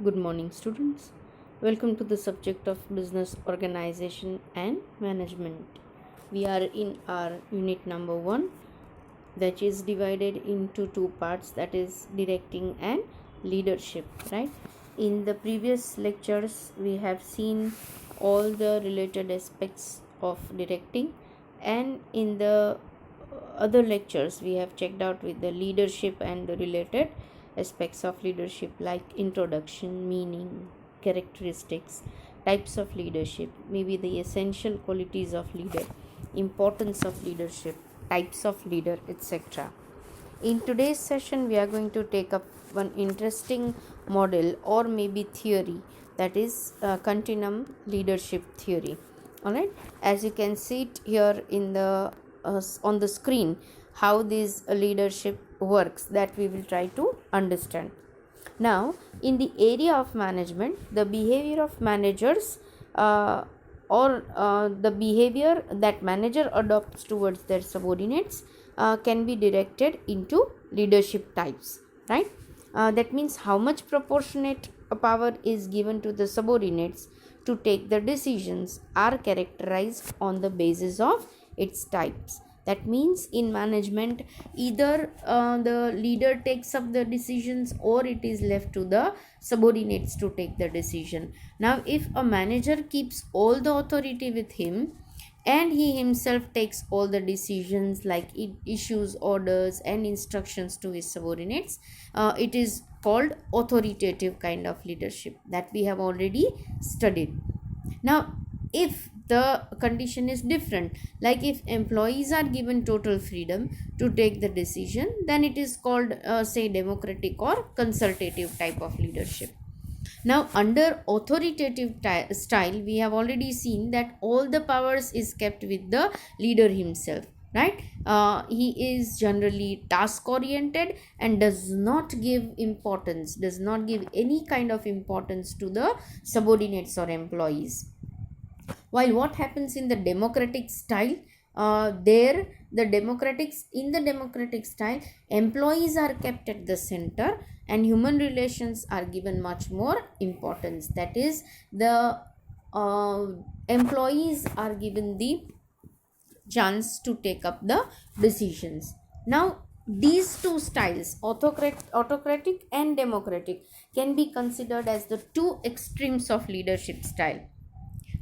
Good morning, students. Welcome to the subject of business organization and management. We are in our unit number 1, that is divided into two parts, that is directing and leadership, right? In the previous lectures, we have seen all the related aspects of directing, and in the other lectures, we have checked out with the leadership and the related aspects of leadership, like introduction, meaning, characteristics, types of leadership, maybe the essential qualities of leader, importance of leadership, types of leader, etc. In today's session, we are going to take up one interesting model or maybe theory, that is continuum leadership theory. Alright, as you can see it here in the on the screen, how this leadership works, that we will try to understand. Now, in the area of management, the behavior of managers the behavior that manager adopts towards their subordinates can be directed into leadership types, right? That means how much proportionate power is given to the subordinates to take the decisions are characterized on the basis of its types. That means in management, either the leader takes up the decisions or it is left to the subordinates to take the decision. Now, if a manager keeps all the authority with him and he himself takes all the decisions, like it issues orders and instructions to his subordinates, it is called authoritative kind of leadership that we have already studied. Now, if the condition is different, like if employees are given total freedom to take the decision, then it is called say democratic or consultative type of leadership. Now, under authoritative style, we have already seen that all the powers is kept with the leader himself, right? He is generally task oriented and does not give any kind of importance to the subordinates or employees. While what happens in the democratic style, in the democratic style, employees are kept at the center and human relations are given much more importance. That is, the employees are given the chance to take up the decisions. Now, these two styles, autocratic and democratic, can be considered as the two extremes of leadership style.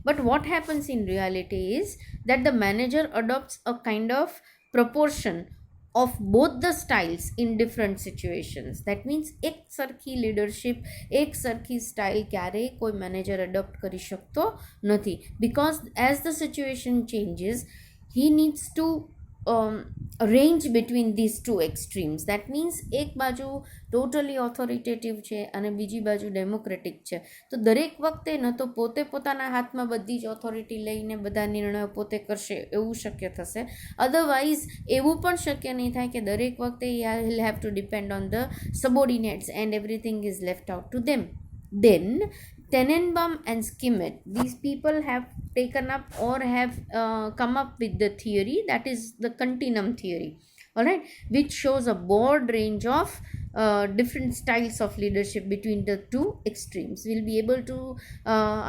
But what happens in reality is that the manager adopts a kind of proportion of both the styles in different situations. That means એક સરખી leadership, એક સરખી style ક્યારે કોઈ manager adopt કરી શકતો નથી, because as the situation changes, he needs to range between these two extremes. That means એક બાજુ ટોટલી ઓથોરિટેટિવ છે અને બીજી બાજુ ડેમોક્રેટિક છે, તો દરેક વખતે ન તો પોતે પોતાના હાથમાં બધી જ ઓથોરિટી લઈને બધા નિર્ણયો પોતે કરશે એવું શક્ય થશે, અધરવાઇઝ એવું પણ શક્ય નહીં થાય કે દરેક વખતે he'll have to depend on the subordinates and everything is left out to them. Then Tenenbaum and Schmidt, these people have taken up or have come up with the theory, that is the continuum theory, all right, which shows a broad range of different styles of leadership between the two extremes. We'll be able to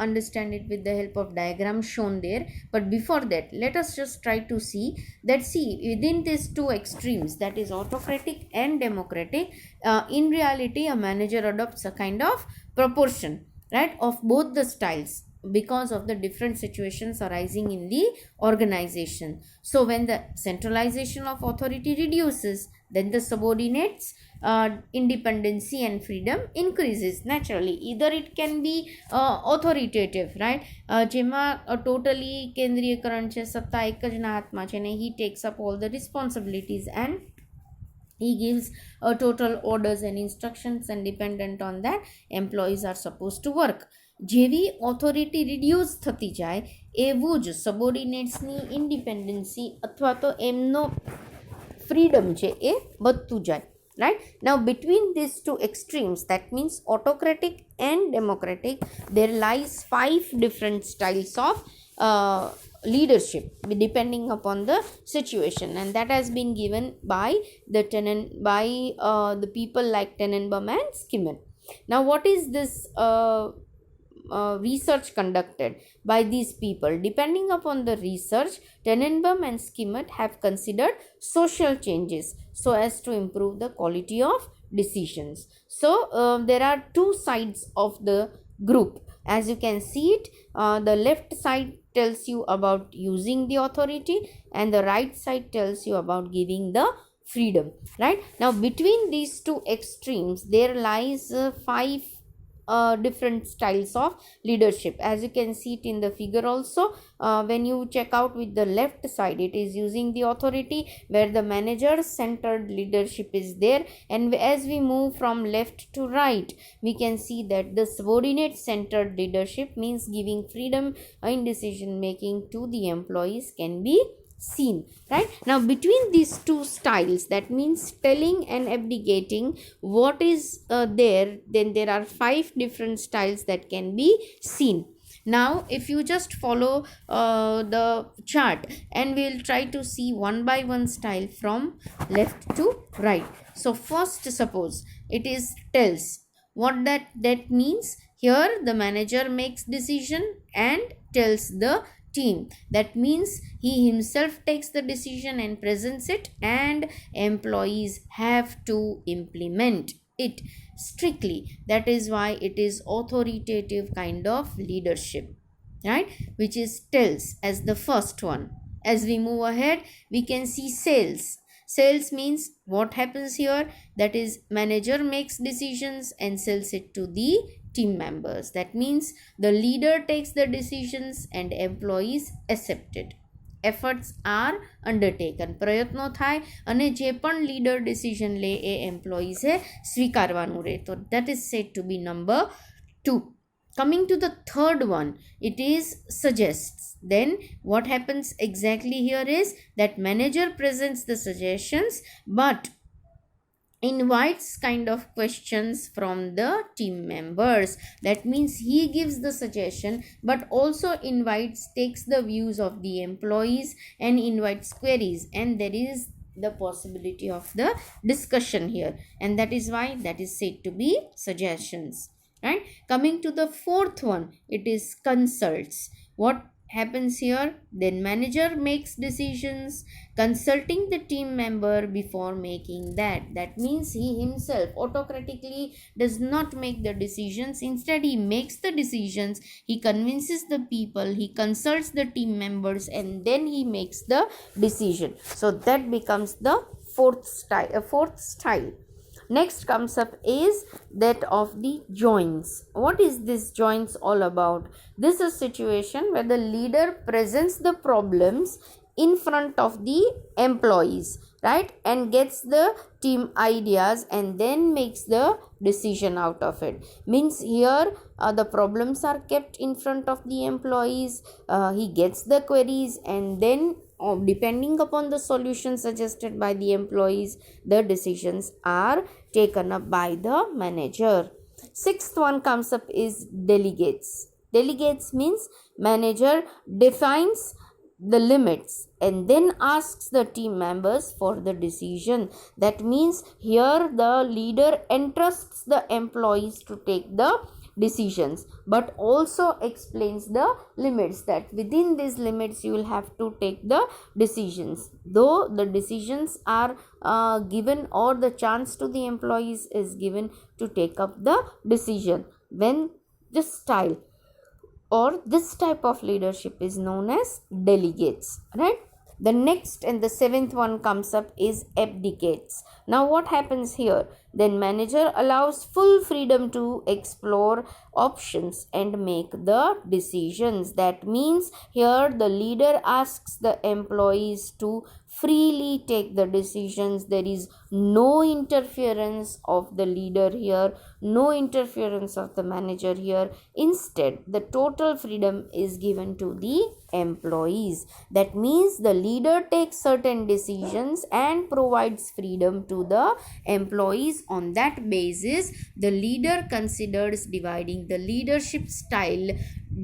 understand it with the help of diagram shown there, but before that, let us just try to see within these two extremes, that is autocratic and democratic, in reality a manager adopts a kind of proportion, right, of both the styles because of the different situations arising in the organization. So when the centralization of authority reduces, then the subordinates independency and freedom increases naturally. Either it can be authoritative, right, જેમાં totally કેન્દ્રીયકરણ છે, સત્તા એક જ ના હાથમાં છે ને he takes up all the responsibilities and he gives total orders and instructions, and dependent on that employees are supposed to work. જેવી ઓથોરિટી રિડ્યુસ થતી જાય એવું જ સબોર્ડિનેટ્સની ઇન્ડિપેન્ડન્સી અથવા તો એમનો ફ્રીડમ છે એ વધતું જાય, right? Now, between these two extremes, that means autocratic and democratic, there lies 5 different styles of leadership depending upon the situation, and that has been given by the people like Tenenbaum and Schmidt. Now what is this research conducted by these people? Depending upon the research, Tenenbaum and Skimmett have considered social changes so as to improve the quality of decisions. So there are two sides of the group. As you can see it, the left side tells you about using the authority and the right side tells you about giving the freedom, right? Now between these two extremes there lies five different styles of leadership. As you can see it in the figure also, when you check out with the left side, it is using the authority, where the manager centered leadership is there, and as we move from left to right, we can see that the subordinate centered leadership means giving freedom in decision making to the employees can be seen, right? Now between these two styles, that means telling and abdicating, what is there, then there are five different styles that can be seen. Now if you just follow the chart, and we'll try to see one by one style from left to right. So first, suppose it is tells. What that means? Here the manager makes decision and tells the team. That means he himself takes the decision and presents it, and employees have to implement it strictly. That is why it is authoritative kind of leadership, right? Which is tells as the first one. As we move ahead, we can see sales. Sales means what happens here, that is manager makes decisions and sells it to the team members. That means the leader takes the decisions and employees accept it. Efforts are undertaken. પ્રયત્નો થાય અને જે પણ leader decision લે એ employees એ સ્વીકારવાનું રહે. તો that is said to be number 2. Coming to the third one, it is suggests. Then what happens exactly here is that manager presents the suggestions but invites kind of questions from the team members. That means he gives the suggestion but also invites, takes the views of the employees and invites queries, and there is the possibility of the discussion here, and that is why that is said to be suggestions, right? Coming to the fourth one, it is consults. What happens here? Then manager makes decisions consulting the team member before making that. That means he himself autocratically does not make the decisions. Instead he makes the decisions, he convinces the people, he consults the team members, and then he makes the decision. So that becomes the fourth style. Next comes up is that of the joins. What is this joins all about? This is a situation where the leader presents the problems in front of the employees, right, and gets the team ideas and then makes the decision out of it. Means here the problems are kept in front of the employees, he gets the queries, and then depending upon the solution suggested by the employees, the decisions are taken up by the manager. Sixth one comes up is delegates. Delegates means manager defines the limits and then asks the team members for the decision. That means here the leader entrusts the employees to take the decisions but also explains the limits, that within these limits you will have to take the decisions, though the decisions are given or the chance to the employees is given to take up the decision. When this style or this type of leadership is known as delegates, right? The next and the seventh one comes up is abdicates. Now what happens here? Then manager allows full freedom to explore options and make the decisions. That means here the leader asks the employees to freely take the decisions. There is no interference of the leader here, no interference of the manager here. Instead, the total freedom is given to the employees. That means the leader takes certain decisions and provides freedom to the employees. On that basis, the leader considers dividing the leadership style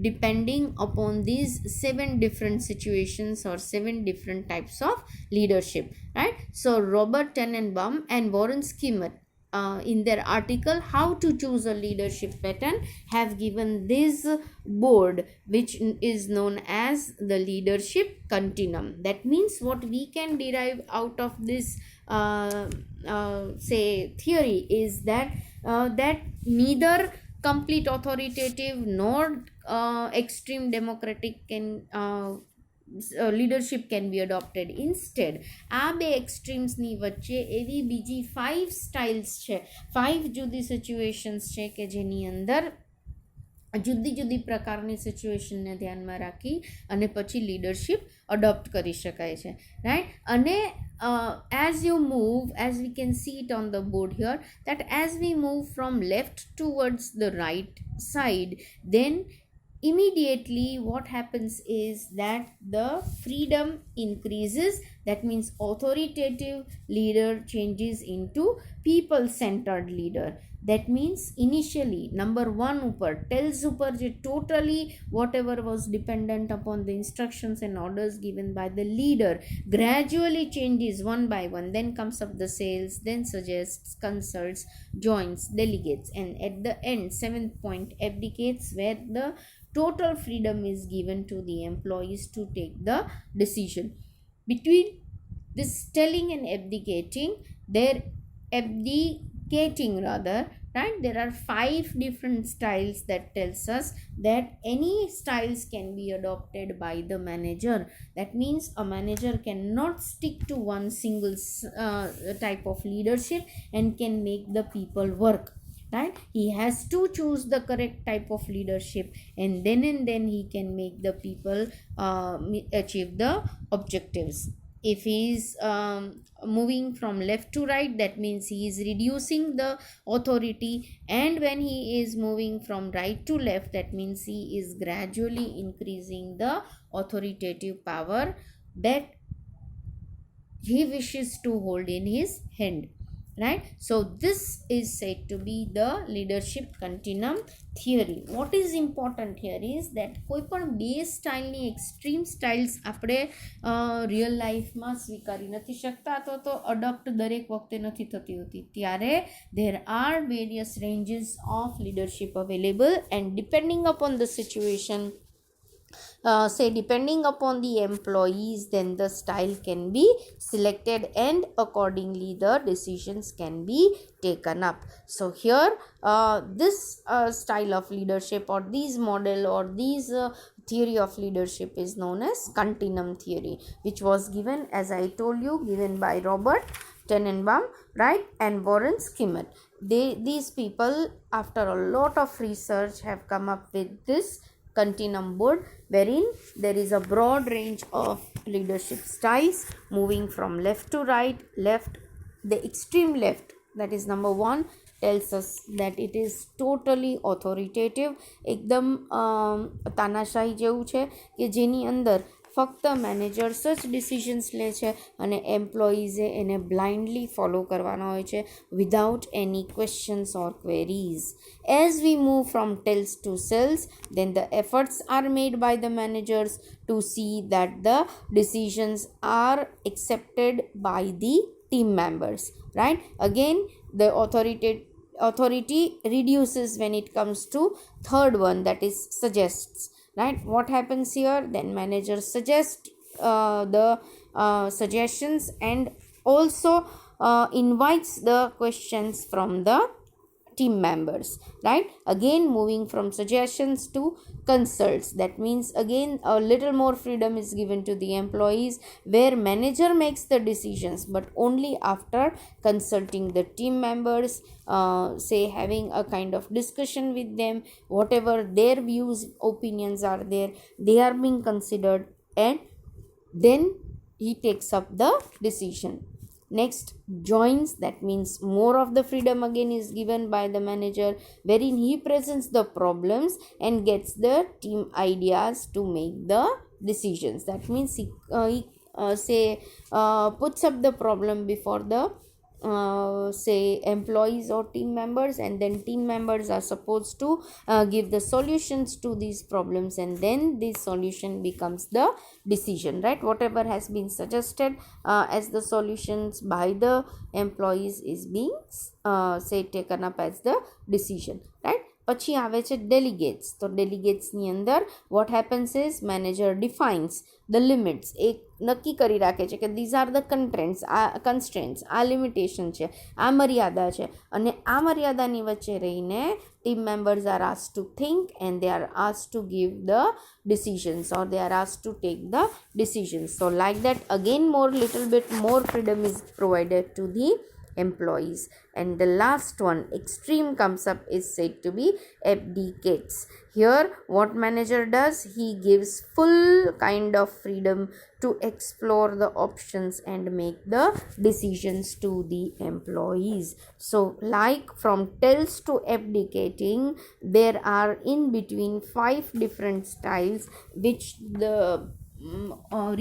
depending upon these 7 different situations or 7 different types of leadership, right? So Robert Tenenbaum and Warren Skimmett in their article how to choose a leadership pattern have given this board which is known as the leadership continuum. That means what we can derive out of this say theory is that that neither complete authoritative nor extreme democratic can leadership can be adopted. Instead આ બે એક્સ્ટ્રીમ્સની વચ્ચે એવી બીજી 5 styles છે, 5 જુદી situations છે કે જેની અંદર જુદી જુદી પ્રકારની સિચ્યુએશનને ધ્યાનમાં રાખી અને પછી લીડરશિપ અડોપ્ટ કરી શકાય છે, રાઈટ. અને as you move, as we can see it on the board here, that as we move from left towards the right side, then immediately what happens is that the freedom increases. That means authoritative leader changes into people centered leader. That means initially number 1 upar tells upar je totally whatever was dependent upon the instructions and orders given by the leader gradually changes one by one. Then comes up the sales, then suggests, consults, joins, delegates, and at the end 7th point abdicates, where the total freedom is given to the employees to take the decision. Between this telling and abdicating, right, there are 5 different styles that tells us that any styles can be adopted by the manager. That means a manager cannot stick to one single type of leadership and can make the people work, right. He has to choose the correct type of leadership, and then he can make the people achieve the objectives. If he is moving from left to right, that means he is reducing the authority, and when he is moving from right to left, that means he is gradually increasing the authoritative power that he wishes to hold in his hand, right. So this is said to be the leadership continuum theory. What is important here is that કોઈ પણ બે સ્ટાઇલની extreme styles આપણે real લાઈફમાં સ્વીકારી નથી શકતા તો adopt દરેક વખતે નથી થતી હોતી. ત્યારે there are various ranges of leadership available, and depending upon the situation, say depending upon the employees, then the style can be selected and accordingly the decisions can be taken up. So here this style of leadership or this model or this theory of leadership is known as Continuum Theory, which was given, as I told you, given by Robert Tenenbaum, right, and Warren Schmidt. These people, after a lot of research, have come up with this continuum board, wherein there is a broad range of leadership styles moving from left to right. The extreme left, that is number 1, tells us that it is totally authoritative, એકદમ તાનાશાહી જેવું છે કે જેની અંદર ફક્ત managers જ decisions લે છે અને એમ્પ્લોઈઝે એને બ્લાઇન્ડલી ફોલો કરવાના હોય છે without any questions or queries. As we move from tells to cells, then the efforts are made by the managers to see that the decisions are accepted by the team members, right. Again, the authority reduces when it comes to third one, that is suggests, right. What happens here? Then managers suggest the suggestions and also invites the questions from the team members, right. Again, moving from suggestions to consults, that means again a little more freedom is given to the employees, where manager makes the decisions but only after consulting the team members, say having a kind of discussion with them, whatever their views, opinions are there, they are being considered, and then he takes up the decision. Next, joins, that means more of the freedom again is given by the manager, wherein he presents the problems and gets the team ideas to make the decisions. That means he puts up the problem before the say employees or team members, and then team members are supposed to give the solutions to these problems, and then this solution becomes the decision, right? Whatever has been suggested as the solutions by the employees is being say taken up as the decision, right? પછી આવે છે delegates. તો ડેલિગેટ્સની અંદર what happens is manager defines the limits. એક નક્કી કરી રાખે છે કે ધીઝ આર ધ કન્સ્ટ્રેન્ટ્સ, આ લિમિટેશન છે, આ મર્યાદા છે, અને આ મર્યાદાની વચ્ચે રહીને team members are asked to think and they are asked to give the decisions, or they are asked to take the decisions. So like that, again little bit more freedom is provided to the employees. And the last one, extreme comes up, is said to be abdicates. Here what manager does, he gives full kind of freedom to explore the options and make the decisions to the employees. So like from tells to abdicating, there are in between 5 different styles which the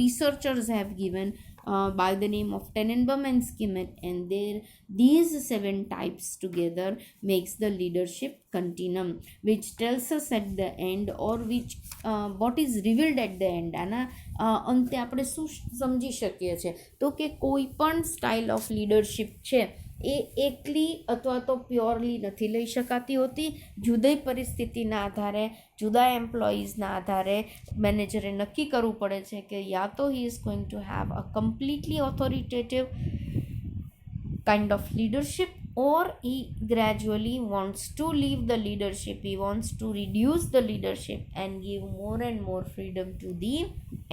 researchers have given by the name of Tenenbaum and Skimet, and these 7 types together makes the leadership continuum, which tells us at the end, or which what is revealed at the end. આના અંતે આપણે શું સમજી શકીએ છીએ? તો કે કોઈ પણ સ્ટાઇલ ઓફ લીડરશિપ છે એ એકલી અથવા તો પ્યોરલી નથી લઈ શકાતી હોતી. જુદી પરિસ્થિતિના આધારે, જુદા એમ્પ્લોઈઝના આધારે મેનેજરે નક્કી કરવું પડે છે કે યા તો he is going to have a completely authoritative kind of leadership, or he gradually wants to leave the leadership, he wants to reduce the leadership and give more and more freedom to the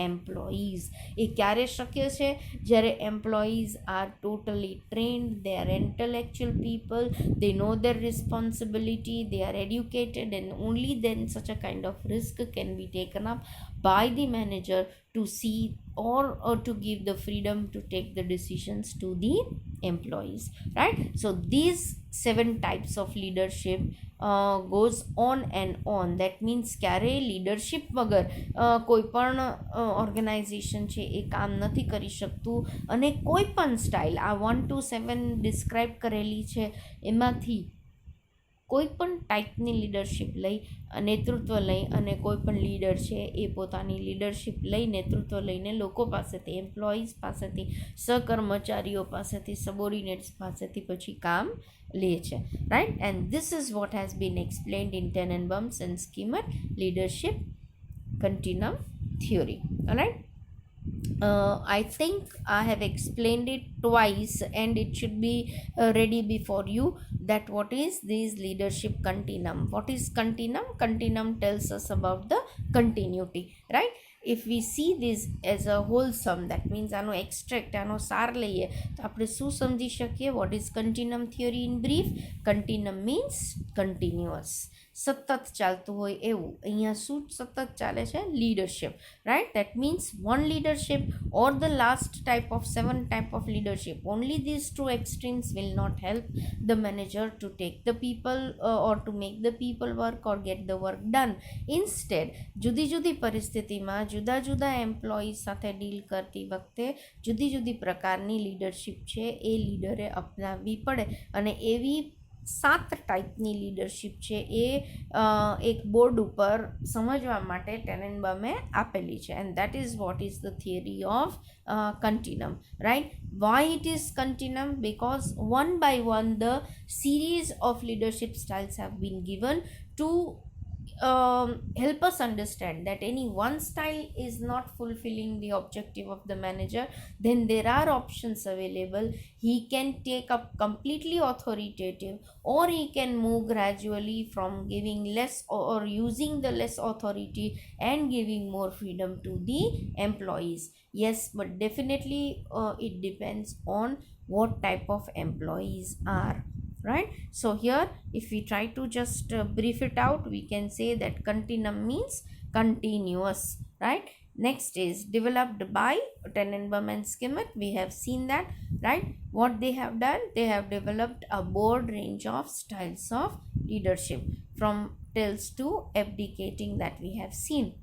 employees. એ ક્યારે શક્ય છે? જ્યારે employees are totally trained, they are intellectual people, they know their responsibility, they are educated, and only then such a kind of risk can be taken up by the manager to see or to give the freedom to take the decisions to the employees, right? So these 7 types of leadership goes on and on. That means ક્યારે leadership વગર કોઈ પણ organisation છે એ કામ નથી કરી શકતું, અને કોઈ પણ સ્ટાઇલ આ 1 to 7 ડિસ્ક્રાઇબ કરેલી છે એમાંથી કોઈ પણ ટાઈપની લીડરશિપ લઈ નેતૃત્વ લઈ, અને કોઈ પણ લીડર છે એ પોતાની લીડરશિપ લઈ નેતૃત્વ લઈને લોકો પાસેથી, એમ્પ્લોઈઝ પાસેથી, સહકર્મચારીઓ પાસેથી, સબોર્ડિનેટ્સ પાસેથી પછી કામ લે છે, right? And this is what has been explained in Tenenbaum and Skimet Leadership Continuum Theory. Alright, I think I have explained it twice, and it should be ready before you, that what is this leadership continuum. What is continuum? Continuum tells us about the continuity, right? If we see this as a wholesome, that means આનો extract, આનો સાર લઈએ તો આપણે શું સમજી શકીએ? What is continuum theory in brief? Continuum means continuous, સતત ચાલતું હોય એવું. અહીંયા શું સતત ચાલે છે? Leadership, right? That means one leadership or the last type of 7 type of leadership, only these 2 extremes will not help the manager to take the people or to make the people work or get the work done. Instead, જુદી જુદી પરિસ્થિતિમાં જુદા જુદા employees સાથે deal કરતી વખતે જુદી જુદી પ્રકારની લીડરશિપ છે એ લીડરે અપનાવવી પડે, અને એવી 7 ટાઈપની લીડરશિપ છે એ એક બોર્ડ ઉપર સમજવા માટે ટેનનબામે આપેલી છે. And that is what is the theory of continuum, right? Why it is continuum? Because one by one the series of leadership styles have been given to help us understand that any one style is not fulfilling the objective of the manager, then there are options available. He can take up completely authoritative, or he can move gradually from giving less or using the less authority and giving more freedom to the employees. Yes, but definitely it depends on what type of employees are, right? So here if we try to just brief it out, we can say that continuum means continuous, right? Next is developed by Tenenbaum and Skimet. We have seen that, right? What they have done, they have developed a broad range of styles of leadership, from tells to abdicating, that we have seen.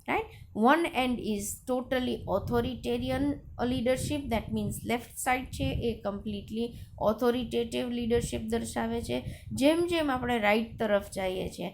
right? One end is totally authoritarian leadership, that means left side છે એ completely authoritative leadership દર્શાવે છે. જેમ જેમ આપણે right તરફ જઈએ છીએ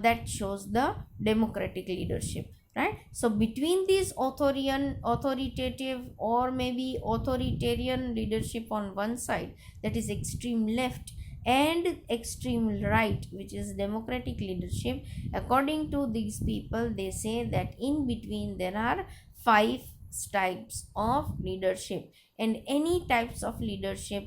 that shows the democratic leadership, right? So between these authoritative or maybe authoritarian leadership on one side, that is extreme left, and extreme right, which is democratic leadership, according to these people, they say that in between there are 5 types of leadership, and any types of leadership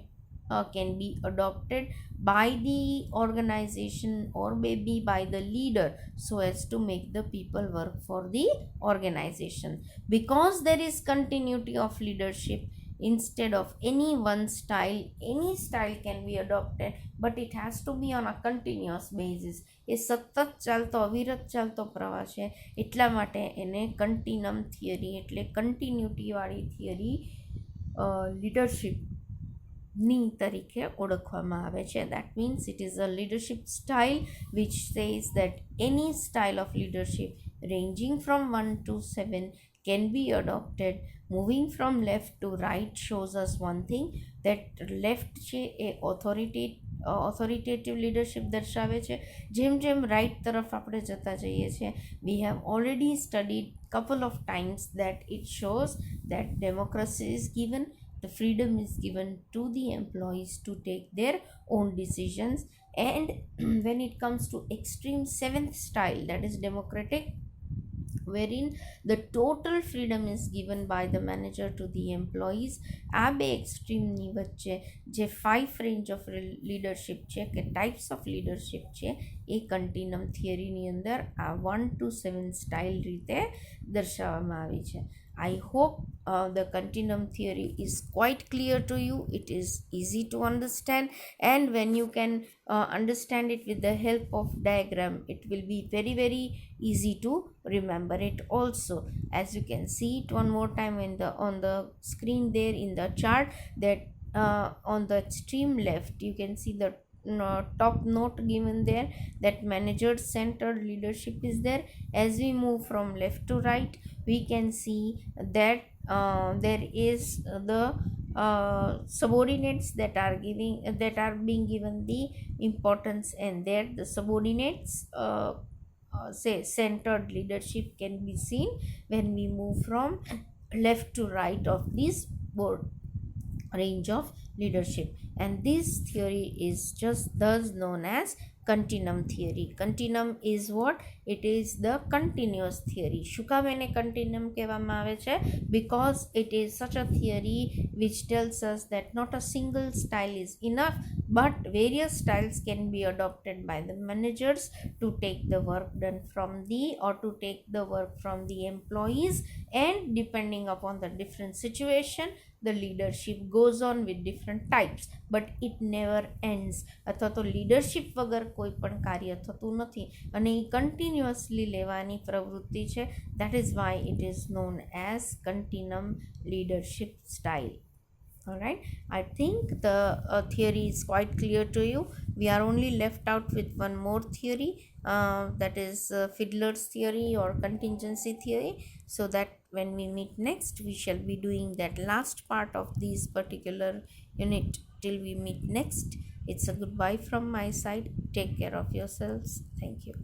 can be adopted by the organization or maybe by the leader, so as to make the people work for the organization. Because there is continuity of leadership, instead of any one style, any style can be adopted, but it has to be on a continuous basis. એ સતત ચાલતો અવિરત ચાલતો પ્રવાહ છે, એટલા માટે એને continuum theory એટલે કન્ટિન્યુટીવાળી થિયરી લીડરશિપ ની તરીકે ઓળખવામાં આવે છે. That means it is a leadership style which says that any style of leadership ranging from 1 to 7 can be adopted. Moving from left to right shows us one thing, that left છે એ authoritative leadership દર્શાવે છે. જેમ જેમ right તરફ આપણે જતા જઈએ છીએ, we have already studied couple of times that it shows that democracy is given, the freedom is given to the employees to take their own decisions. And when it comes to extreme 7th style, that is democratic, wherein the total freedom is given by the manager to the employees, આ બે એક્સ્ટ્રીમની વચ્ચે જે 5 range of leadership છે કે types of leadership છે, એ continuum થિયરીની અંદર આ 1 to 7 style રીતે દર્શાવવામાં આવી છે. I hope the continuum theory is quite clear to you. It is easy to understand, and when you can understand it with the help of diagram, it will be very very easy to remember it also. As you can see it one more time on the screen there in the chart, that on the extreme left you can see the top note given there, that manager centered leadership is there. As we move from left to right, we can see that there is the subordinates that are being given the importance, and there the subordinates say centered leadership can be seen when we move from left to right of this board range of leadership. And this theory is just thus known as continuum theory. Continuum is what? It is the continuous theory. શું કામ એને continuum કહેવામાં આવે છે? Because it is such a theory which tells us that not a single style is enough, but various styles can be adopted by the managers to take the work done from to take the work from the employees, and depending upon the different situation, the leadership goes on with different types, but it never ends. અથવા તો leadership વગર કોઈ પણ કાર્ય થતું નથી, અને એ continuously લેવાની પ્રવૃત્તિ છે. That is why it is known as continuum leadership style. Alright, I think the theory is quite clear to you. We are only left out with one more theory, that is Fiddler's theory or contingency theory, so that when we meet next, we shall be doing that last part of this particular unit. Till we meet next, it's a goodbye from my side. Take care of yourselves. Thank you.